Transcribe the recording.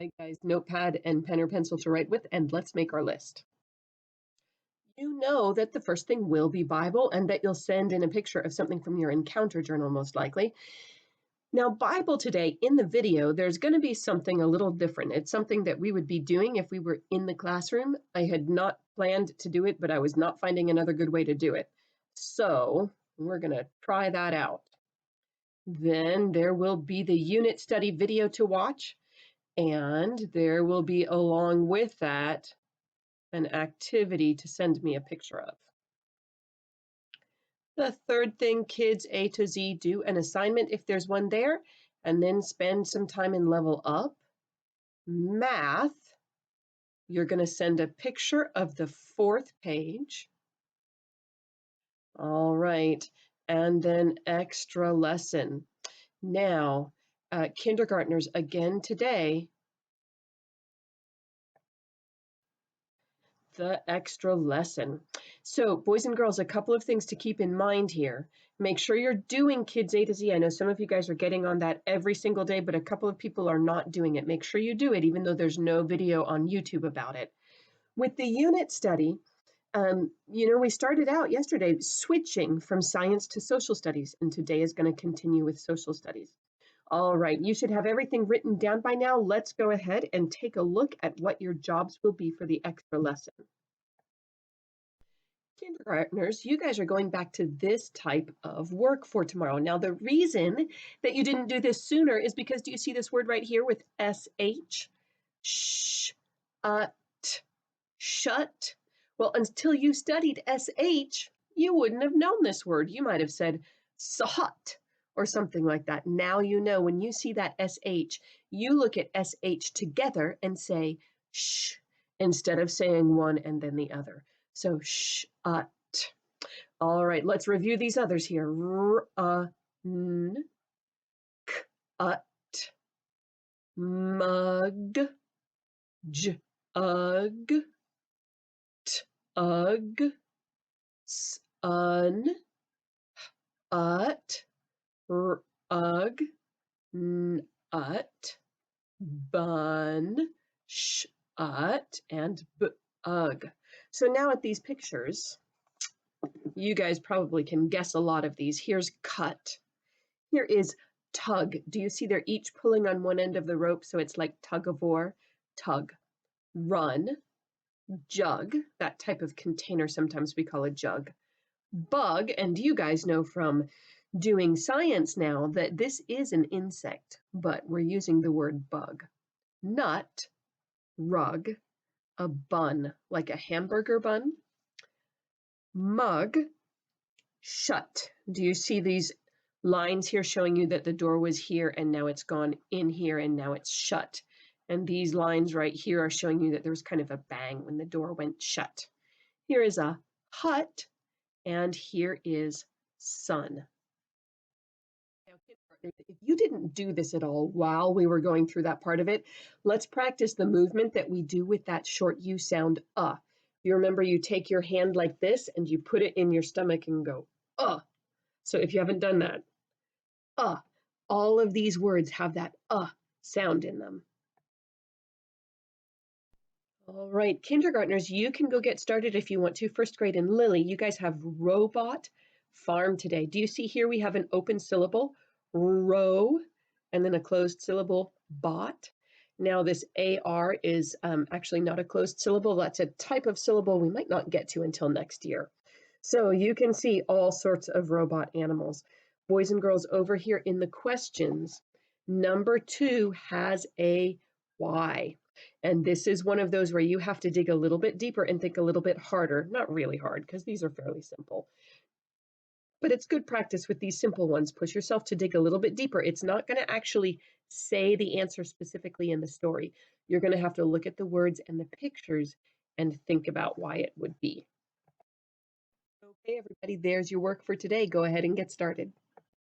right, guys, notepad and pen or pencil to write with, and let's make our list. You know that the first thing will be Bible and that you'll send in a picture of something from your encounter journal, most likely. Now, Bible today, in the video, there's going to be something a little different. It's something that we would be doing if we were in the classroom. I had not planned to do it, but I was not finding another good way to do it. So we're going to try that out. Then there will be the unit study video to watch. And there will be, along with that, an activity to send me a picture of. The third thing, kids A to Z, do an assignment if there's one there, and then spend some time in level up. Math, you're going to send a picture of the fourth page. All right, and then extra lesson. Now, kindergartners, again today, the extra lesson. So boys and girls, a couple of things to keep in mind here. Make sure you're doing Kids A to Z. I know some of you guys are getting on that every single day, but a couple of people are not doing it. Make sure you do it, even though there's no video on YouTube about it. With the unit study, we started out yesterday switching from science to social studies, and today is going to continue with social studies. All right, you should have everything written down by now. Let's go ahead and take a look at what your jobs will be for the extra lesson. Kindergartners, you guys are going back to this type of work for tomorrow. Now, the reason that you didn't do this sooner is because, do you see this word right here with SH? Sh, t, shut. Well, until you studied SH, you wouldn't have known this word. You might have said sot or something like that. Now you know when you see that SH, you look at SH together and say sh instead of saying one and then the other. So sh, t. All right, let's review these others here. R, n, k, t, mug, j, ug, t, ug, sun, ut, r, ug, n, ut, bun, sh, ut, and b, ug. So now at these pictures, you guys probably can guess a lot of these. Here's cut. Here is tug. Do you see they're each pulling on one end of the rope, so it's like tug of war? Tug. Run. Jug. That type of container, sometimes we call a jug. Bug, and you guys know from doing science now that this is an insect, but we're using the word bug. Nut. Rug. A bun, like a hamburger bun. Mug, shut. Do you see these lines here showing you that the door was here and now it's gone in here and now it's shut? And these lines right here are showing you that there was kind of a bang when the door went shut. Here is a hut and here is sun. Now, if you didn't do this at all while we were going through that part of it, let's practice the movement that we do with that short U sound, You remember you take your hand like this and you put it in your stomach and go, So if you haven't done that, all of these words have that sound in them. All right, kindergartners, you can go get started if you want to. First grade and Lily, you guys have robot farm today. Do you see here we have an open syllable, row, and then a closed syllable, bot. Now this AR is actually not a closed syllable. That's a type of syllable we might not get to until next year. So you can see all sorts of robot animals. Boys and girls, over here in the questions, number 2 has a Y. And this is one of those where you have to dig a little bit deeper and think a little bit harder. Not really hard, because these are fairly simple. But it's good practice with these simple ones. Push yourself to dig a little bit deeper. It's not going to actually say the answer specifically in the story. You're going to have to look at the words and the pictures and think about why it would be. Okay, everybody, there's your work for today. Go ahead and get started.